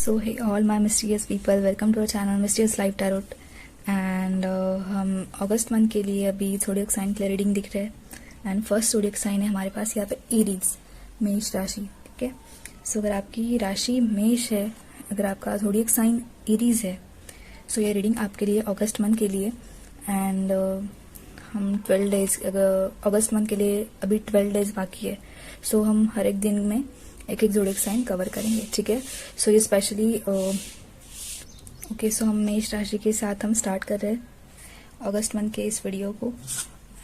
So hey all my mysterious people, welcome to our channel mysterious life tarot. And हम अगस्त month के लिए अभी थोड़े साइन के लिए रीडिंग दिख रहे हैं। एंड फर्स्ट जोडिएक साइन है हमारे पास यहाँ पे एरीज, मेष राशि। ठीक है, सो अगर आपकी राशि मेष है, अगर आपका जोडिएक साइन एरीज है, सो ये रीडिंग आपके लिए अगस्त मंथ के लिए। एंड हम 12 डेज, अगर अगस्त मंथ के लिए अभी 12 डेज बाकी है, सो हम हर एक दिन में एक एक जोडिएक साइन कवर करेंगे। ठीक है, सो ये स्पेशली ओके, सो हम मेष राशि के साथ हम स्टार्ट कर रहे हैं अगस्त मंथ के इस वीडियो को।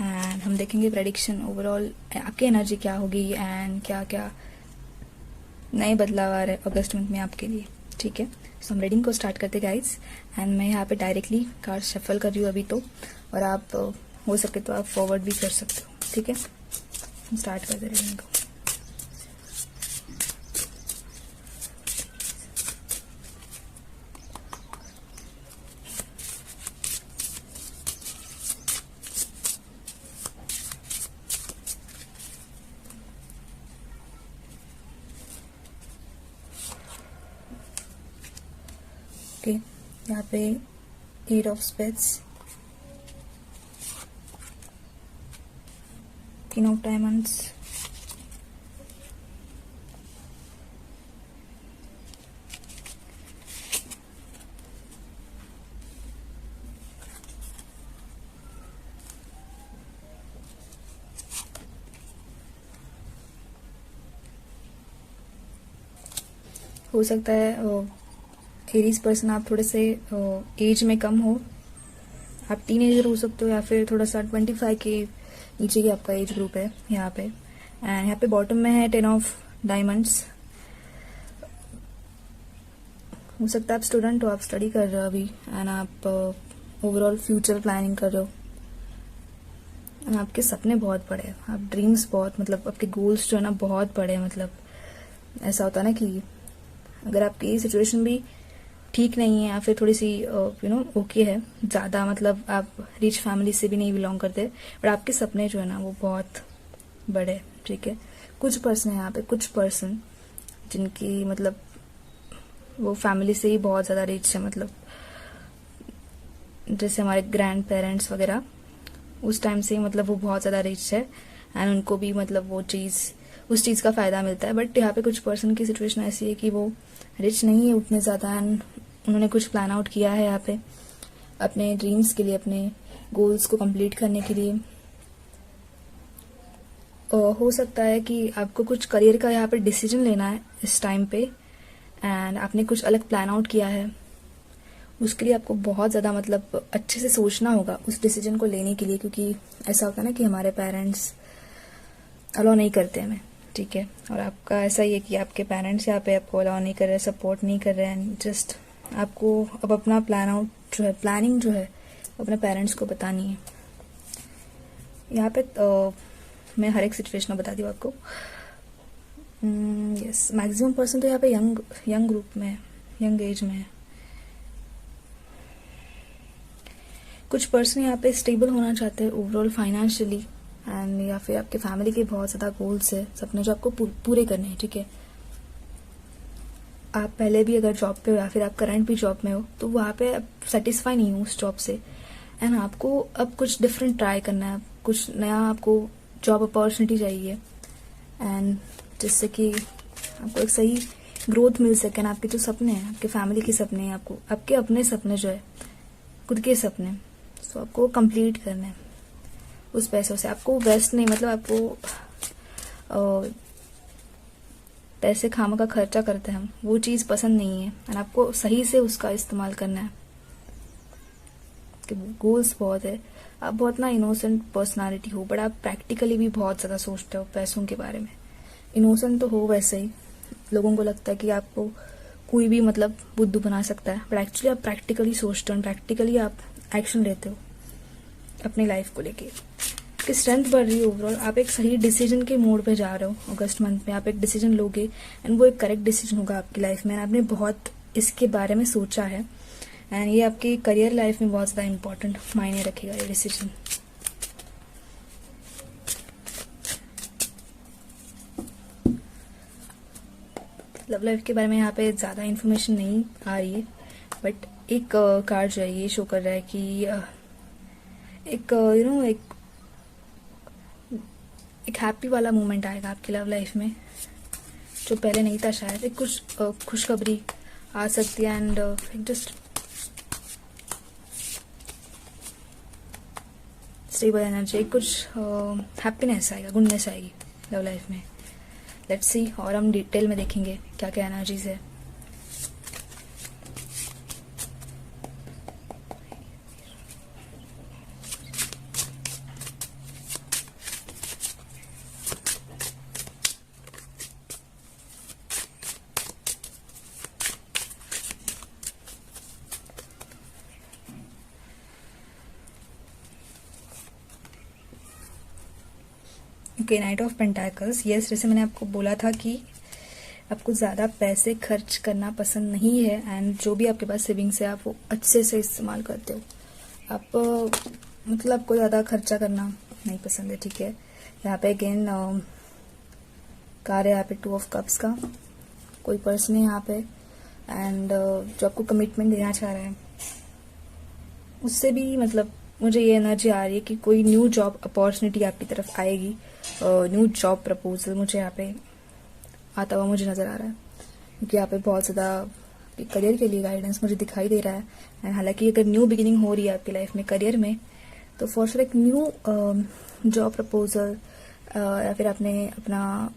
एंड हम देखेंगे प्रेडिक्शन ओवरऑल आपकी एनर्जी क्या होगी एंड क्या क्या नए बदलाव आ रहे हैं अगस्त मंथ में आपके लिए। ठीक है, सो हम रीडिंग को स्टार्ट करते गाइज। एंड मैं यहाँ पे डायरेक्टली कार्ड शफल कर रही हूँ अभी तो, और आप हो सके तो आप फॉरवर्ड भी कर सकते हो। ठीक है, हम स्टार्ट करते रीडिंग को। ओके, यहाँ पे 8 ऑफ स्पेड्स, 3 ऑफ डायमंड्स, हो सकता है एरीज पर्सन आप थोड़े से एज में कम हो, आप टीनेजर हो सकते हो, या फिर थोड़ा सा 25 के नीचे की आपका एज ग्रुप है यहाँ पे। एंड यहाँ पे बॉटम में है 10 ऑफ डायमंड्स। हो सकता है आप स्टूडेंट हो, आप स्टडी कर रहे हो अभी, एंड आप ओवरऑल फ्यूचर प्लानिंग कर रहे हो। एंड आपके सपने बहुत बड़े हैं, आप ड्रीम्स बहुत, मतलब आपके गोल्स जो है ना बहुत बड़े हैं। मतलब ऐसा होता है ना कि अगर आपकी सिचुएशन भी ठीक नहीं है या फिर थोड़ी सी ओके है, ज़्यादा मतलब आप रिच फैमिली से भी नहीं बिलोंग करते, बट आपके सपने जो है ना वो बहुत बड़े। ठीक है, कुछ पर्सन है यहाँ पे, कुछ पर्सन जिनकी मतलब वो फैमिली से ही बहुत ज़्यादा रिच है, मतलब जैसे हमारे ग्रैंड पेरेंट्स वगैरह उस टाइम से मतलब वो बहुत ज़्यादा रिच है। एंड उनको भी मतलब वो चीज़, उस चीज़ का फ़ायदा मिलता है। बट यहाँ पे कुछ पर्सन की सिचुएशन ऐसी है कि वो रिच नहीं है उतने ज़्यादा, एंड उन्होंने कुछ प्लान आउट किया है यहाँ पे अपने ड्रीम्स के लिए, अपने गोल्स को कंप्लीट करने के लिए। हो सकता है कि आपको कुछ करियर का यहाँ पे डिसीजन लेना है इस टाइम पे, एंड आपने कुछ अलग प्लान आउट किया है। उसके लिए आपको बहुत ज़्यादा मतलब अच्छे से सोचना होगा उस डिसीजन को लेने के लिए, क्योंकि ऐसा होता है ना कि हमारे पेरेंट्स अलाउ नहीं करते हमें। ठीक है, और आपका ऐसा ही है कि आपके पेरेंट्स यहाँ पे आपको अलाउ नहीं कर रहे, सपोर्ट नहीं कर रहे हैं। जस्ट आपको अब अपना प्लान आउट जो है, प्लानिंग जो है, अपने पेरेंट्स को बतानी है। यहाँ पे मैं हर एक सिचुएशन बता दी आपको। यस, मैक्सिमम पर्सन तो यहाँ पे यंग ग्रुप में है, यंग एज में है। कुछ पर्सन यहाँ पे स्टेबल होना चाहते हैं ओवरऑल फाइनेंशियली, एंड या फिर आपके फैमिली के बहुत ज़्यादा गोल्स है, सपने जो आपको पूरे करने हैं। ठीक है, आप पहले भी अगर जॉब पे हो या फिर आप करंट भी जॉब में हो, तो वहाँ पे आप सेटिस्फाई नहीं हो उस जॉब से, एंड आपको अब कुछ डिफरेंट ट्राई करना है, कुछ नया आपको जॉब अपॉर्चुनिटी चाहिए, एंड जिससे कि आपको एक सही ग्रोथ मिल सके। आपके जो सपने हैं, आपके फैमिली के सपने हैं, आपको आपके अपने सपने जो है, खुद के सपने, सो आपको कंप्लीट करने हैं उस पैसों से। आपको वेस्ट नहीं, मतलब आपको पैसे खामा का खर्चा करते हैं हम, वो चीज़ पसंद नहीं है, एंड आपको सही से उसका इस्तेमाल करना है। कि गोल्स बहुत है, आप बहुत ना इनोसेंट पर्सनालिटी हो, बट आप प्रैक्टिकली भी बहुत ज़्यादा सोचते हो पैसों के बारे में। इनोसेंट तो हो वैसे ही, लोगों को लगता है कि आपको कोई भी मतलब बुद्धू बना सकता है, बट एक्चुअली आप प्रैक्टिकली सोचते हो, प्रैक्टिकली आप एक्शन लेते हो अपनी लाइफ को लेके। कि स्ट्रेंथ बढ़ रही है ओवरऑल, आप एक सही डिसीजन के मोड पे जा रहे हो। अगस्त मंथ में आप एक डिसीजन लोगे, एंड वो एक करेक्ट डिसीजन होगा आपकी लाइफ में। आपने बहुत इसके बारे में सोचा है, एंड ये आपकी करियर लाइफ में बहुत ज़्यादा इंपॉर्टेंट मायने रखेगा ये डिसीजन। लव लाइफ के बारे में यहाँ पे ज़्यादा इन्फॉर्मेशन नहीं आ रही है, बट एक कार्ड जो है ये शो कर रहा है कि एक एक हैप्पी वाला मोमेंट आएगा आपकी लव लाइफ में, जो पहले नहीं था शायद। एक कुछ खुशखबरी आ सकती है एंड जस्ट स्टेबल एनर्जी, कुछ हैप्पीनेस आएगा, गुडनेस आएगी लव लाइफ में। लेट्स सी, और हम डिटेल में देखेंगे क्या क्या एनर्जीज है। Okay, night of pentacles. Yes, जैसे मैंने आपको बोला था कि आपको ज़्यादा पैसे खर्च करना पसंद नहीं है एंड जो भी आपके पास सेविंग्स है आप वो अच्छे से इस्तेमाल करते हो। आप मतलब आपको ज़्यादा खर्चा करना नहीं पसंद है, ठीक है। यहाँ पे अगेन कार्ड है यहाँ पे 2 ऑफ कप्स का, कोई पर्सन है यहाँ पे एंड जो आपको कमिटमेंट देना चाह रहा है उससे भी मतलब मुझे ये एनर्जी आ रही है कि कोई न्यू जॉब अपॉर्चुनिटी आपकी तरफ आएगी। न्यू जॉब प्रपोजल मुझे यहाँ पे आता हुआ मुझे नज़र आ रहा है, क्योंकि यहाँ पे बहुत ज़्यादा करियर के लिए गाइडेंस मुझे दिखाई दे रहा है। एंड हालांकि अगर न्यू बिगिनिंग हो रही है आपकी लाइफ में करियर में, तो फॉर श्योर एक न्यू जॉब प्रपोजल या फिर आपने अपना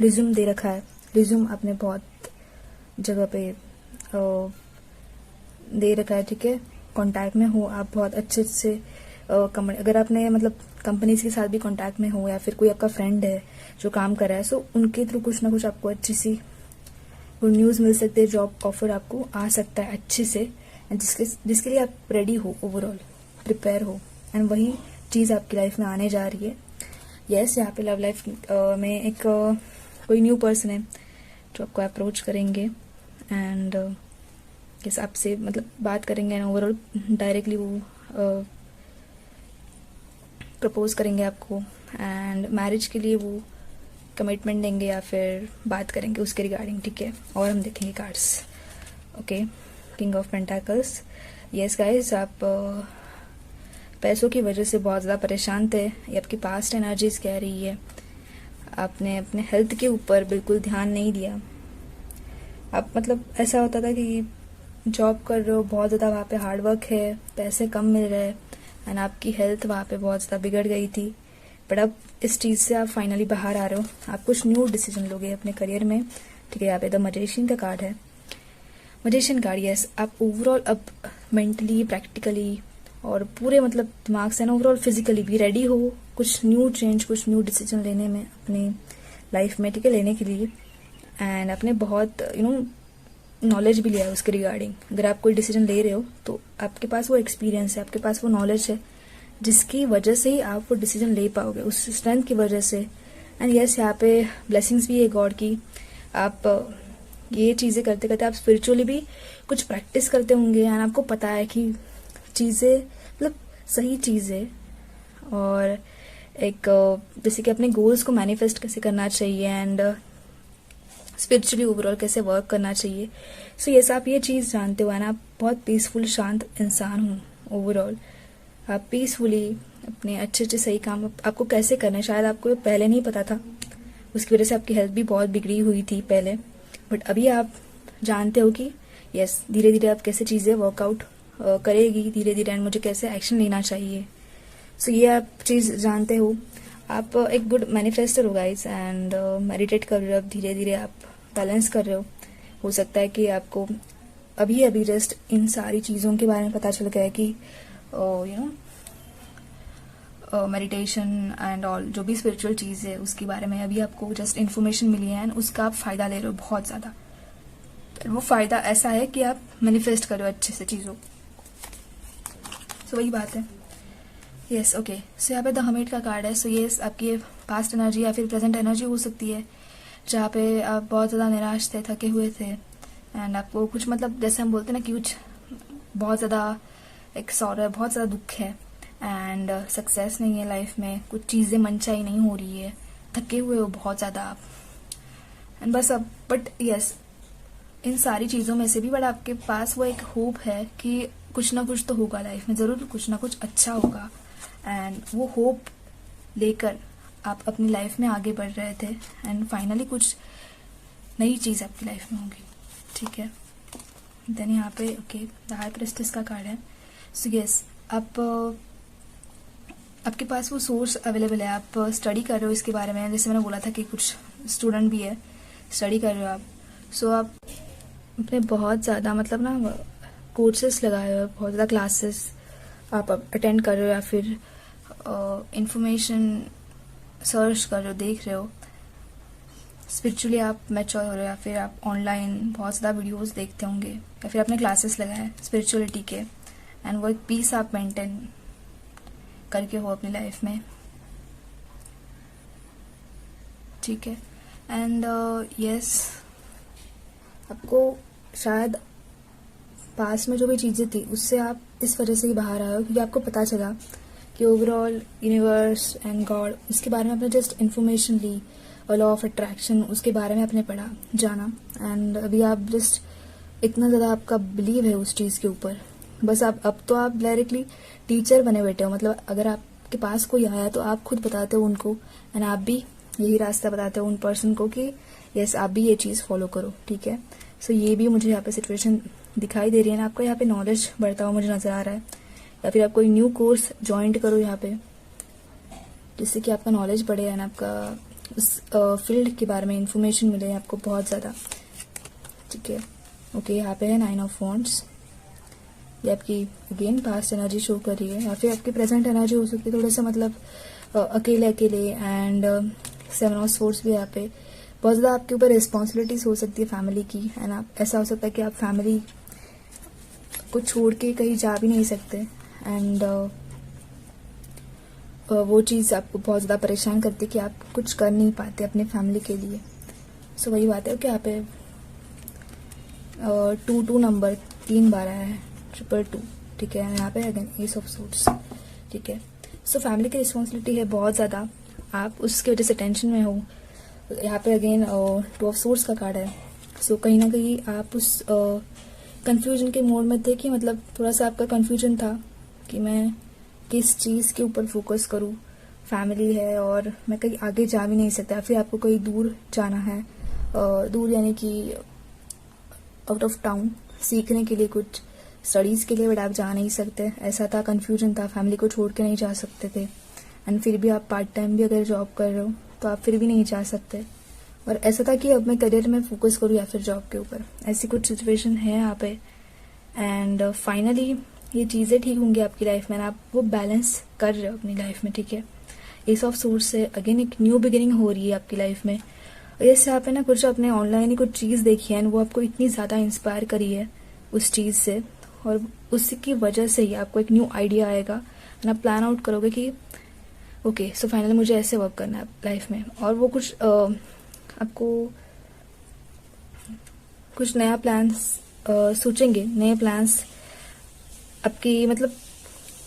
रिज्यूम दे रखा है, रिज्यूम आपने बहुत जगह पे दे रखा है, ठीक है। कॉन्टैक्ट में हो आप बहुत अच्छे से अगर आपने मतलब कंपनीज के साथ भी कॉन्टैक्ट में हो या फिर कोई आपका फ्रेंड है जो काम कर रहा है, सो उनके थ्रू कुछ ना कुछ आपको अच्छी सी गुड न्यूज़ मिल सकती है, जॉब ऑफर आपको आ सकता है अच्छे से, एंड जिसके लिए आप रेडी हो, ओवरऑल प्रिपेयर हो, एंड वही चीज़ आपकी लाइफ में आने जा रही है। यस, यहाँ पे लव लाइफ में एक कोई न्यू पर्सन है जो आपको अप्रोच करेंगे एंड किस आपसे मतलब बात करेंगे एंड ओवरऑल डायरेक्टली वो प्रपोज करेंगे आपको एंड मैरिज के लिए वो कमिटमेंट देंगे या फिर बात करेंगे उसके रिगार्डिंग, ठीक है। और हम देखेंगे cards. Okay, king of pentacles. Yes guys, आप पैसों की वजह से बहुत ज़्यादा परेशान थे, ये आपकी पास्ट एनर्जीज कह रही है। आपने अपने हेल्थ के ऊपर बिल्कुल ध्यान नहीं दिया। आप मतलब ऐसा होता था कि जॉब कर रहे हो, बहुत ज़्यादा वहाँ पे हार्डवर्क है, पैसे कम मिल रहे हैं एंड आपकी हेल्थ वहाँ पे बहुत ज़्यादा बिगड़ गई थी, बट अब इस चीज़ से आप फाइनली बाहर आ रहे हो। आप कुछ न्यू डिसीजन लोगे अपने करियर में, ठीक है। यहाँ पे द मजिशियन का कार्ड है, मजिशियन कार्ड। यस, आप ओवरऑल अब मेंटली, प्रैक्टिकली और पूरे मतलब दिमाग से ना ओवरऑल फिजिकली भी रेडी हो कुछ न्यू चेंज, कुछ न्यू डिसीजन लेने में अपनी लाइफ में, ठीक है, लेने के लिए। एंड आपने बहुत नॉलेज भी लिया है उसके रिगार्डिंग। अगर आप कोई डिसीजन ले रहे हो तो आपके पास वो एक्सपीरियंस है, आपके पास वो नॉलेज है, जिसकी वजह से ही आप वो डिसीजन ले पाओगे, उस स्ट्रेंथ की वजह से। एंड यस, यहाँ पे ब्लेसिंग्स भी है गॉड की। आप ये चीज़ें करते करते आप स्पिरिचुअली भी कुछ प्रैक्टिस करते होंगे एंड आपको पता है कि चीज़ें मतलब सही चीज़ है, और एक जैसे कि अपने गोल्स को मैनिफेस्ट कैसे करना चाहिए एंड स्पिरिचुअली ओवरऑल कैसे वर्क करना चाहिए। सो यस, आप ये चीज़ जानते हो एंड आप बहुत पीसफुल, शांत इंसान हो ओवरऑल। आप पीसफुली अपने अच्छे अच्छे सही काम आपको कैसे करना है, शायद आपको पहले नहीं पता था, उसकी वजह से आपकी हेल्थ भी बहुत बिगड़ी हुई थी पहले, बट अभी आप जानते हो कि यस, धीरे धीरे आप कैसे चीज़ें वर्कआउट करेगी धीरे धीरे एंड मुझे कैसे एक्शन लेना चाहिए। सो ये आप चीज़ जानते हो। आप एक गुड मैनिफेस्टर हो गाइस एंड मेडिटेट कर रहे हो, अब धीरे धीरे आप बैलेंस कर रहे हो सकता है कि आपको अभी अभी जस्ट इन सारी चीज़ों के बारे में पता चल गया है कि मेडिटेशन एंड ऑल जो भी स्पिरिचुअल चीज़ है उसके बारे में अभी आपको जस्ट इन्फॉर्मेशन मिली है एंड उसका आप फ़ायदा ले रहे हो बहुत ज़्यादा। वो फ़ायदा ऐसा है कि आप मैनिफेस्ट कर रहे हो अच्छे से चीज़ों। सो वही बात है। Yes, okay. सो यहाँ पे द हर्मिट का कार्ड है। सो ये आपकी पास्ट एनर्जी या फिर प्रेजेंट एनर्जी हो सकती है, जहाँ पे आप बहुत ज़्यादा निराश थे, थके हुए थे एंड आपको कुछ मतलब जैसे हम बोलते हैं ना कि कुछ बहुत ज़्यादा एक सॉरो, बहुत ज़्यादा दुख है एंड सक्सेस नहीं है लाइफ में, कुछ चीज़ें मनचाही नहीं हो रही है, थके हुए हो बहुत ज़्यादा आप एंड बस अब बट यस, इन सारी चीज़ों में से भी बट आपके पास वो एक होप है कि कुछ ना कुछ तो होगा लाइफ में, ज़रूर कुछ ना कुछ अच्छा होगा। एंड वो होप लेकर आप अपनी लाइफ में आगे बढ़ रहे थे एंड फाइनली कुछ नई चीज़ आपकी लाइफ में होगी, ठीक है। देन यहाँ पे ओके द हाई प्रेस्टिस का कार्ड है। सो यस, आप आपके पास वो सोर्स अवेलेबल है, आप स्टडी कर रहे हो इसके बारे में, जैसे मैंने बोला था कि कुछ स्टूडेंट भी है, स्टडी कर रहे हो आप। सो आप अपने बहुत ज़्यादा मतलब ना कोर्सेस लगाए हो, बहुत ज़्यादा क्लासेस आप अटेंड कर रहे हो, या फिर इंफॉर्मेशन सर्च कर रहे हो, देख रहे हो, स्पिरिचुअली आप मैच्योर हो रहे हो, या फिर आप ऑनलाइन बहुत ज़्यादा वीडियोस देखते होंगे, या फिर आपने क्लासेस लगाए स्पिरिचुअलिटी के, एंड वो एक पीस आप मेंटेन करके हो अपनी लाइफ में, ठीक है। एंड यस, आपको शायद पास में जो भी चीज़ें थी उससे आप इस वजह से ही बाहर आए हो क्योंकि आपको पता चला कि ओवरऑल यूनिवर्स एंड गॉड, इसके बारे में आपने जस्ट इन्फॉर्मेशन ली, और लॉ ऑफ अट्रैक्शन उसके बारे में आपने पढ़ा जाना, एंड अभी आप जस्ट इतना ज़्यादा आपका बिलीव है उस चीज़ के ऊपर, बस आप अब तो आप डायरेक्टली टीचर बने बैठे हो। मतलब अगर आपके पास कोई आया तो आप खुद बताते हो उनको, एंड आप भी यही रास्ता बताते हो उन पर्सन को कि यस आप भी ये चीज़ फॉलो करो, ठीक है। सो ये भी मुझे यहाँ पे सिचुएशन दिखाई दे रही है ना, आपको यहाँ पे नॉलेज बढ़ता हुआ मुझे नजर आ रहा है, या फिर आप कोई न्यू कोर्स ज्वाइन करो यहाँ पे, जिससे कि आपका नॉलेज बढ़े एंड आपका उस फील्ड के बारे में इंफॉर्मेशन मिले आपको बहुत ज़्यादा, ठीक है। ओके, यहाँ पे है 9 ऑफ वॉन्ड्स, ये आपकी अगेन पास्ट एनर्जी शो कर रही है, या फिर आपकी प्रेजेंट एनर्जी हो सकती है थोड़ा सा मतलब अकेले अकेले, एंड 7 ऑफ सोर्स भी यहाँ पे बहुत ज़्यादा आपके ऊपर रिस्पॉन्सिबिलिटीज हो सकती है फैमिली की, एंड आप ऐसा हो सकता है कि आप फैमिली को छोड़ के कहीं जा भी नहीं सकते, एंड वो चीज़ आपको बहुत ज़्यादा परेशान करती है कि आप कुछ कर नहीं पाते अपने फैमिली के लिए। सो वही बात है कि यहाँ पे 2 नंबर 3 बार आया है, 222, ठीक है। यहाँ पे अगेन एस ऑफ सूट्स, ठीक है। सो फैमिली की रिस्पॉन्सिबिलिटी है बहुत ज़्यादा, आप उसकी वजह से टेंशन में हो। यहाँ पे अगेन 2 ऑफ सूट्स का कार्ड है। सो कहीं ना कहीं आप उस कंफ्यूजन के मोड में थे कि मतलब थोड़ा सा आपका कंफ्यूजन था कि मैं किस चीज़ के ऊपर फोकस करूँ, फैमिली है और मैं कहीं आगे जा भी नहीं सकता, फिर आपको कहीं दूर जाना है, दूर यानी कि आउट ऑफ टाउन सीखने के लिए, कुछ स्टडीज़ के लिए, बट आप जा नहीं सकते, ऐसा था, कंफ्यूजन था, फैमिली को छोड़ के नहीं जा सकते थे, एंड फिर भी आप पार्ट टाइम भी अगर जॉब कर रहे हो तो आप फिर भी नहीं जा सकते, और ऐसा था कि अब मैं करियर में फोकस करूँ या फिर जॉब के ऊपर, ऐसी कुछ सिचुएशन है यहाँ पे। एंड फाइनली ये चीज़ें ठीक होंगी आपकी लाइफ में, आप वो बैलेंस कर रहे हो अपनी लाइफ में, ठीक है। एस ऑफ सोर्स से अगेन एक न्यू बिगिनिंग हो रही है आपकी लाइफ में, और जैसे आपने ना कुछ अपने ऑनलाइन ही कुछ चीज़ देखी है, वो आपको इतनी ज़्यादा इंस्पायर करी है उस चीज़ से, और उसकी वजह से ही आपको एक न्यू आइडिया आएगा, एंड आप प्लान आउट करोगे कि ओके सो फाइनली मुझे ऐसे वर्क करना है लाइफ में, और वो कुछ आपको कुछ नया प्लान्स सोचेंगे, नए प्लान्स आपकी मतलब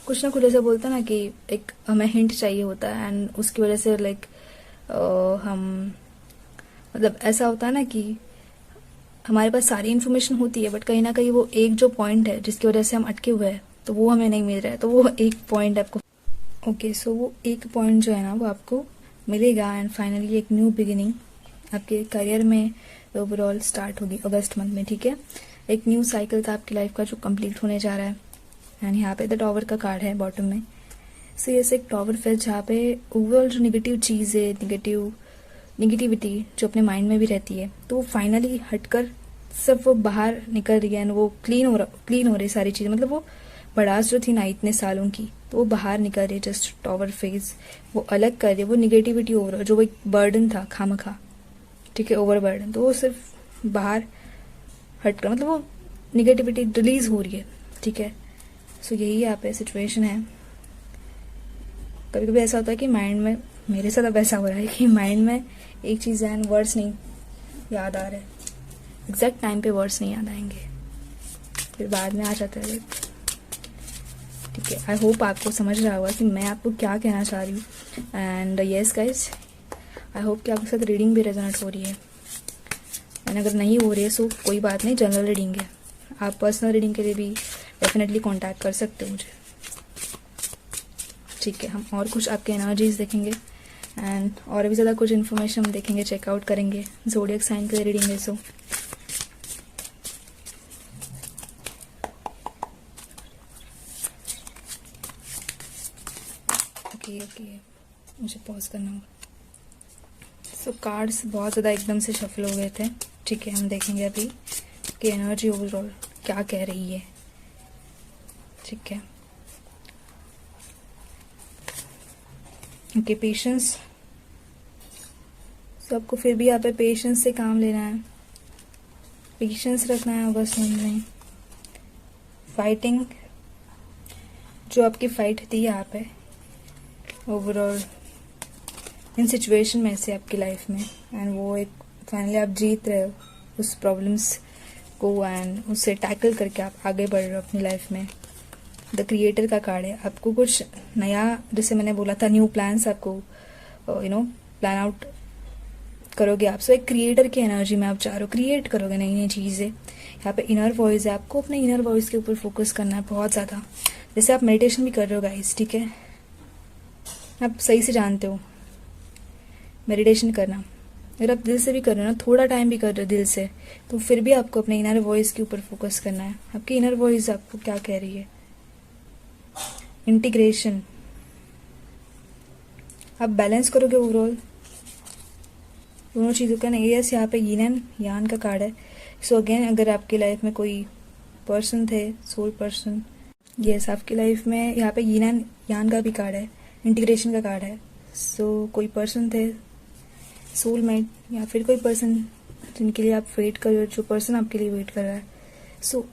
कुछ ना कुछ ऐसे बोलते हैं ना कि एक हमें हिंट चाहिए होता है, एंड उसकी वजह से लाइक हम मतलब ऐसा होता है ना कि हमारे पास सारी इन्फॉर्मेशन होती है, बट कहीं ना कहीं वो एक जो पॉइंट है जिसकी वजह से हम अटके हुए हैं तो वो हमें नहीं मिल रहा है, तो वो एक पॉइंट आपको ओके सो वो एक पॉइंट जो है ना वो आपको मिलेगा, एंड फाइनली एक न्यू बिगिनिंग आपके करियर में ओवरऑल स्टार्ट होगी अगस्त मंथ में, ठीक है। एक न्यू साइकिल था आपकी लाइफ का जो कंप्लीट होने जा रहा है, एंड यहाँ पे द टॉवर का कार्ड है बॉटम में। सो ये एक टॉवर फेस जहाँ पे ओवरऑल जो नेगेटिव चीज़ है, नेगेटिविटी जो अपने माइंड में भी रहती है, तो वो फाइनली हटकर सब वो बाहर निकल रही है, एंड वो क्लीन हो रही सारी चीज़ें, मतलब वो भड़ास जो थी ना इतने सालों की, तो वो बाहर निकल रही है, जस्ट टॉवर फेस वो अलग कर रही है, वो निगेटिविटी ओवर जो वो एक बर्डन था खामखा, ठीक है, ओवर बर्डन, तो वो सिर्फ बाहर हटकर मतलब वो निगेटिविटी रिलीज हो रही है, ठीक है। सो यही यहाँ पे सिचुएशन है। कभी कभी ऐसा होता है कि माइंड में, मेरे साथ अब ऐसा हो रहा है कि माइंड में एक चीज़ है एंड वर्ड्स नहीं याद आ रहे, एग्जैक्ट टाइम पे वर्ड्स नहीं याद आएंगे, फिर बाद में आ जाता है, ठीक है। आई होप आपको समझ रहा होगा कि मैं आपको क्या कहना चाह रही हूँ, and yes guys I hope कि आपके साथ रीडिंग भी रेजोनेट हो रही है। एंड अगर नहीं हो रही है सो कोई बात नहीं, जनरल रीडिंग है, आप पर्सनल रीडिंग के लिए भी डेफिनेटली कांटेक्ट कर सकते हो मुझे। ठीक है, हम और कुछ आपके एनर्जीज देखेंगे एंड और भी ज़्यादा कुछ इन्फॉर्मेशन हम देखेंगे, चेकआउट करेंगे। ज़ोडिएक साइन के लिए रीडिंग है सो ओके मुझे पॉज करना होगा। सो कार्ड्स बहुत ज़्यादा एकदम से शफल हो गए थे। ठीक है, हम देखेंगे अभी कि एनर्जी ओवरऑल क्या कह रही है। ठीक है, ओके पेशेंस। तो आपको फिर भी यहाँ पे पेशेंस से काम लेना है, पेशेंस रखना है अगस्त मंथ में। फाइटिंग, जो आपकी फाइट थी यहाँ पे ओवरऑल इन सिचुएशन में से आपकी लाइफ में, एंड वो एक फाइनली आप जीत रहे हो उस प्रॉब्लम्स को एंड उससे टैकल करके आप आगे बढ़ रहे हो अपनी लाइफ में। द क्रिएटर का कार्ड है, आपको कुछ नया, जैसे मैंने बोला था न्यू प्लान्स आपको प्लान आउट करोगे आप। सो एक क्रिएटर की एनर्जी में आप जा रहे हो, क्रिएट करोगे नई नई चीज़ें। यहाँ पे इनर वॉइस है, आपको अपने इनर वॉइस के ऊपर फोकस करना है बहुत ज़्यादा। जैसे आप मेडिटेशन भी कर रहे हो गाइस, ठीक है, आप सही से जानते हो मेडिटेशन करना, अगर आप दिल से भी कर रहे हो ना, थोड़ा टाइम भी कर रहे हो दिल से, तो फिर भी आपको अपने इनर वॉइस के ऊपर फोकस करना है। आपकी इनर वॉइस आपको क्या कह रही है। इंटीग्रेशन, आप बैलेंस करोगे ओवरऑल दोनों चीज़ों का ना। यस, यहाँ पे यीन एंड यान का कार्ड है। सो अगेन, अगर आपकी लाइफ में कोई पर्सन थे, सोल पर्सन, यस आपकी लाइफ में यहाँ पे यीन एंड यान का भी कार्ड है, इंटीग्रेशन का कार्ड है। सो कोई पर्सन थे, सोलमेट, या फिर कोई पर्सन जिनके लिए आप वेट कर रहे हो, जो पर्सन आपके लिए वेट कर रहा है। सो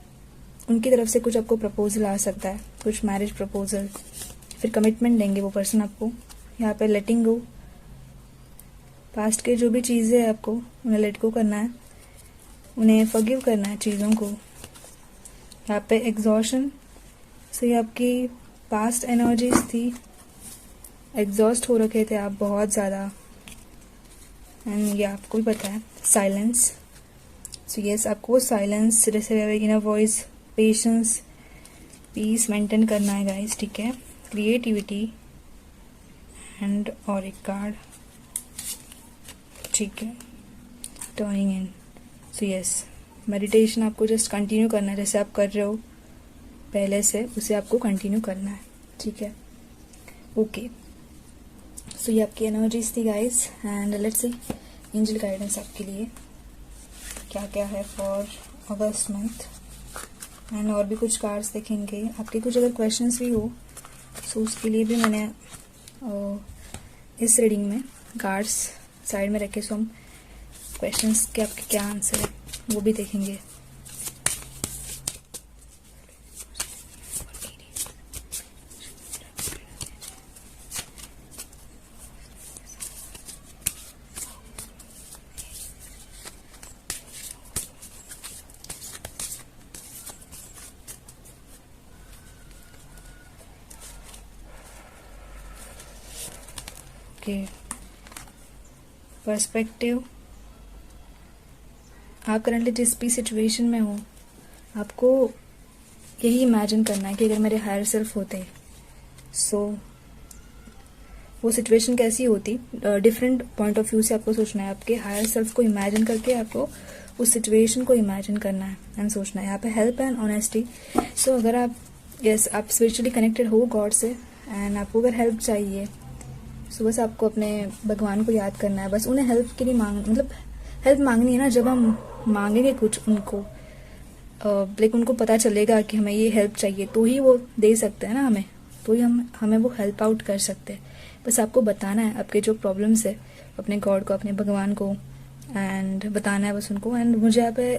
उनकी तरफ से कुछ आपको प्रपोजल आ सकता है, कुछ मैरिज प्रपोजल, फिर कमिटमेंट देंगे वो पर्सन आपको। यहाँ पे लेटिंग गो, पास्ट के जो भी चीज़ें आपको उन्हें लेट गो करना है, उन्हें फॉरगिव करना है चीज़ों को। यहाँ पे एग्जॉशन, सो ये आपकी पास्ट एनर्जीज थी, एग्जॉस्ट हो रखे थे आप बहुत ज़्यादा, एंड ये आपको भी पता है। साइलेंस, सो यस आपको साइलेंस, जैसे inner voice, patience, peace maintain करना है गाइस। ठीक है, क्रिएटिविटी एंड और एक कार्ड, ठीक है, टर्निंग इन। सो यस मेडिटेशन आपको जस्ट कंटिन्यू करना है, जैसे आप कर रहे हो पहले से, उसे आपको कंटिन्यू करना है। ठीक है, ओके। सो ये आपकी एनर्जीज थी guys, and let's see angel guidance आपके लिए क्या क्या है फॉर अगस्त मंथ, एंड और भी कुछ कार्ड्स देखेंगे। आपके कुछ अगर क्वेश्चंस भी हो सो उसके लिए भी मैंने इस रीडिंग में कार्ड्स साइड में रखे, सो हम क्वेश्चंस के आपके क्या आंसर है वो भी देखेंगे। पर्सपेक्टिव, आप करंटली जिस भी सिचुएशन में हो, आपको यही इमेजिन करना है कि अगर मेरे हायर सेल्फ होते सो वो सिचुएशन कैसी होती। डिफरेंट पॉइंट ऑफ व्यू से आपको सोचना है, आपके हायर सेल्फ को इमेजिन करके आपको उस सिचुएशन को इमेजिन करना है एंड सोचना है। यहाँ पे हेल्प एंड ऑनेस्टी, सो अगर आप आप स्पिरिचुअली कनेक्टेड हो गॉड से एंड आपको अगर हेल्प चाहिए, सो बस आपको अपने भगवान को याद करना है, बस उन्हें हेल्प के लिए मतलब हेल्प मांगनी है ना। जब हम मांगेंगे कुछ उनको, लाइक उनको पता चलेगा कि हमें ये हेल्प चाहिए, तो ही वो दे सकते हैं ना हमें, तो ही हमें वो हेल्प आउट कर सकते हैं। बस आपको बताना है आपके जो प्रॉब्लम्स है अपने गॉड को, अपने भगवान को, एंड बताना है बस उनको। एंड मुझे यहाँ पे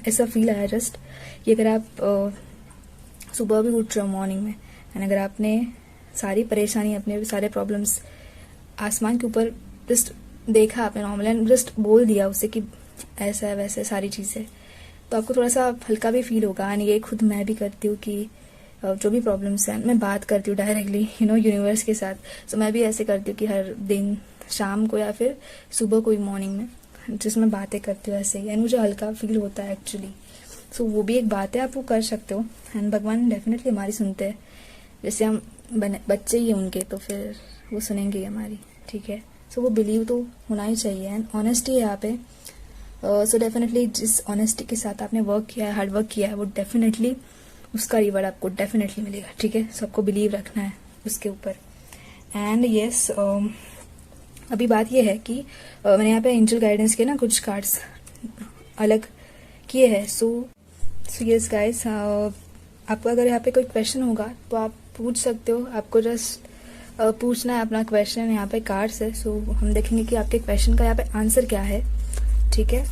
ऐसा फील आया जस्ट कि अगर आप सुबह भी उठ रहे हो मॉर्निंग में, एंड अगर आपने सारी परेशानी, अपने सारे प्रॉब्लम्स आसमान के ऊपर जस्ट देखा आपने नॉर्मल, एंड जस्ट बोल दिया उसे कि ऐसा है वैसे सारी चीज़ें, तो आपको थोड़ा सा हल्का भी फील होगा। एंड ये खुद मैं भी करती हूँ कि जो भी प्रॉब्लम्स हैं मैं बात करती हूँ डायरेक्टली यूनिवर्स के साथ। सो मैं भी ऐसे करती हूँ कि हर दिन शाम को या फिर सुबह को ही मॉर्निंग में जिसमें बातें करते हो ऐसे, एंड मुझे हल्का फील होता है एक्चुअली। सो वो भी एक बात है, आप वो कर सकते हो, एंड भगवान डेफिनेटली हमारी सुनते हैं। जैसे हम बच्चे ही हैं उनके, तो फिर वो सुनेंगे ही हमारी, ठीक है। सो वो बिलीव तो होना ही चाहिए, एंड ऑनेस्टी है यहाँ पे। सो डेफिनेटली जिस ऑनेस्टी के साथ आपने वर्क किया है, हार्ड वर्क किया है, वो डेफिनेटली उसका रिवॉर्ड आपको डेफिनेटली मिलेगा, ठीक है। सो आपको बिलीव रखना है उसके ऊपर। एंड येस, अभी बात ये है कि मैंने यहाँ पे एंजल गाइडेंस के ना कुछ कार्ड्स अलग किए हैं। सो यस गाइस, आपको अगर यहाँ पे कोई क्वेश्चन होगा तो आप पूछ सकते हो। आपको जस्ट पूछना है अपना क्वेश्चन, यहाँ पे कार्ड्स है। सो हम देखेंगे कि आपके क्वेश्चन का यहाँ पे आंसर क्या है, ठीक है।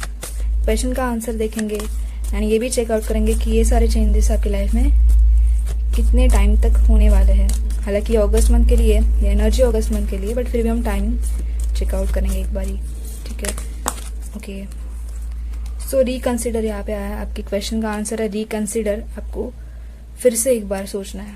क्वेश्चन का आंसर देखेंगे एंड ये भी चेकआउट करेंगे कि ये सारे चेंजेस आपकी लाइफ में कितने टाइम तक होने वाले हैं। हालांकि अगस्त मंथ के लिए, ये एनर्जी अगस्त मंथ के लिए, बट फिर भी हम टाइम चेकआउट करेंगे एक बारी, ठीक है। ओके, सो रिकंसिडर यहाँ पे आया, आपके क्वेश्चन का आंसर है रिकंसिडर। आपको फिर से एक बार सोचना है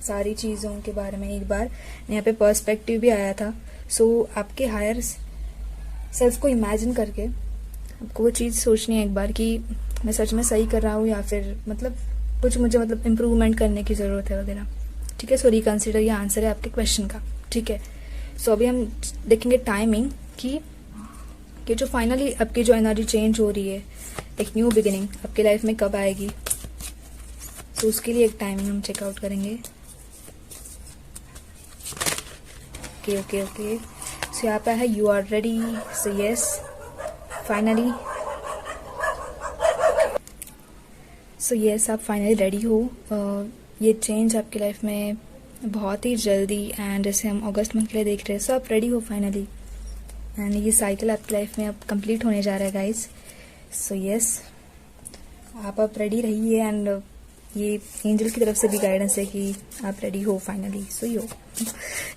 सारी चीज़ों के बारे में एक बार। यहाँ पे पर्सपेक्टिव भी आया था। सो आपके हायर सेल्फ को इमेजिन करके आपको वो चीज़ सोचनी है एक बार कि मैं सच में सही कर रहा हूँ या फिर मतलब कुछ मुझे मतलब इम्प्रूवमेंट करने की ज़रूरत है वगैरह, ठीक है। सो रिकंसिडर ये आंसर है आपके क्वेश्चन का, ठीक है। सो अभी हम देखेंगे टाइमिंग कि जो फाइनली आपकी जो एनर्जी चेंज हो रही है, एक न्यू बिगिनिंग आपकी लाइफ में कब आएगी। सो उसके लिए एक टाइमिंग हम चेकआउट करेंगे। ओके। सो यहाँ पे है you are ready. So yes, finally आप फाइनली रेडी हो। ये चेंज आपकी लाइफ में बहुत ही जल्दी, एंड जैसे हम अगस्त मंथ के लिए देख रहे हैं, सो आप रेडी हो फाइनली, एंड ये साइकिल आपकी लाइफ में अब कंप्लीट होने जा रहा है गाइस। सो यस, आप रेडी रहिए, एंड ये एंजल की तरफ से भी गाइडेंस है कि आप रेडी हो फाइनली। सो यो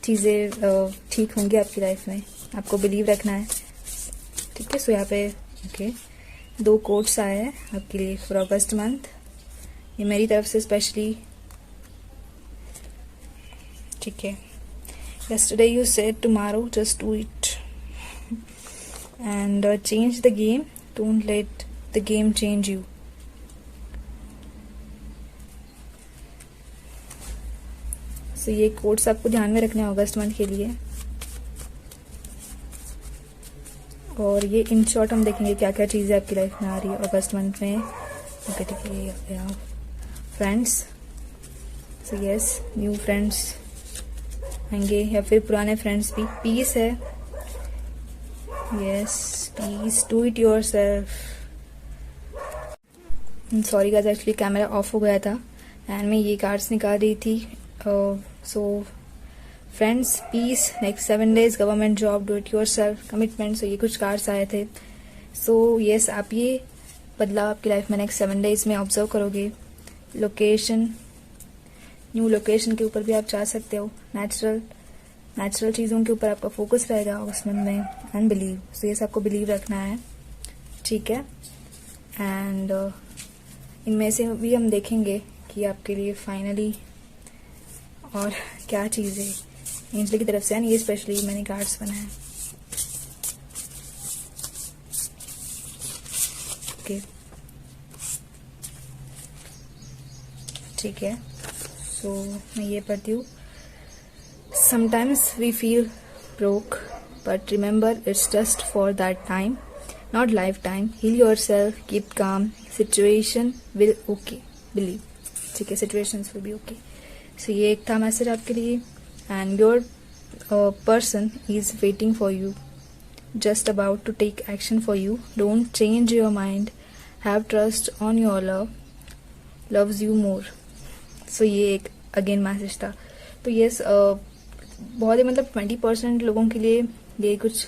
चीज़ें ठीक होंगी आपकी लाइफ में, आपको बिलीव रखना है, ठीक है। सो यहाँ पे ओके 2 कोट्स आए हैं आपके लिए फॉर अगस्त मंथ, ये मेरी तरफ से स्पेशली, ठीक है। Yesterday you said tomorrow just do it and change the game, don't let the game change you. So ये कोट्स आपको ध्यान में रखने हैं अगस्त मंथ के लिए, और ये इन शॉर्ट हम देखेंगे क्या क्या चीज़ें आपकी लाइफ में आ रही है अगस्त मंथ में। ओके, ठीक है। Friends, so yes, new friends आएंगे या फिर पुराने फ्रेंड्स भी। पीस है, yes peace, do it yourself. Sorry guys, actually camera off हो गया था एंड मैं ये कार्ड्स निकाल रही थी। So friends, peace, next 7 days, government job, do it yourself, commitment. So ये कुछ कार्ड्स आए थे। सो यस, आप ये बदलाव आपकी लाइफ में नेक्स्ट 7 days में ऑब्जर्व करोगे। लोकेशन, न्यू लोकेशन के ऊपर भी आप जा सकते हो। नेचुरल चीज़ों के ऊपर आपका फोकस रहेगा उस मन में, एंड बिलीव। सो ये सबको बिलीव रखना है, ठीक है। एंड इनमें से भी हम देखेंगे कि आपके लिए फाइनली और क्या चीज़ें एंजल की तरफ से, एंड ये स्पेशली मैंने कार्ड्स बनाए, ओके, ठीक है। सो मैं ये पढ़ती हूँ। Sometimes we feel broke, but remember it's just for that time, not lifetime. Heal yourself, keep calm. Situation will okay. Believe. ठीक है, situations will be okay. So ये एक था मैसेज आपके लिए, and your person is waiting for you, just about to take action for you. Don't change your mind. Have trust on your love. Loves you more. So ये एक again message था। तो yes, बहुत ही मतलब 20% लोगों के लिए ये कुछ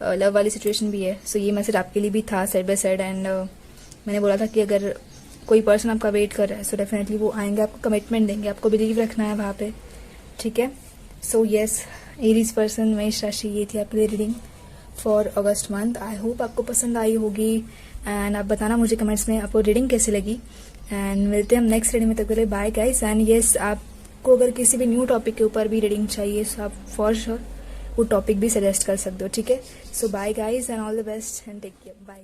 लव वाली सिचुएशन भी है। सो ये मैसेज आपके लिए भी था साइड बाय साइड, एंड मैंने बोला था कि अगर कोई पर्सन आपका वेट कर रहा है, सो डेफिनेटली वो आएंगे, आपको कमिटमेंट देंगे, आपको बिलीव रखना है वहाँ पे, ठीक है। सो यस, एरीज पर्सन, मेष राशि, ये थी आपके लिए reading for August month. I hope आपको पसंद आई होगी, एंड आप बताना मुझे कमेंट्स में आपको रीडिंग कैसी लगी, एंड मिलते हैं हम नेक्स्ट रीडिंग में। तक के लिए बाय गाइस। एंड यस, आपको अगर किसी भी न्यू टॉपिक के ऊपर भी रीडिंग चाहिए, सो आप फॉर श्योर वो टॉपिक भी सजेस्ट कर सकते हो, ठीक है। So bye guys and all the best and take care, bye.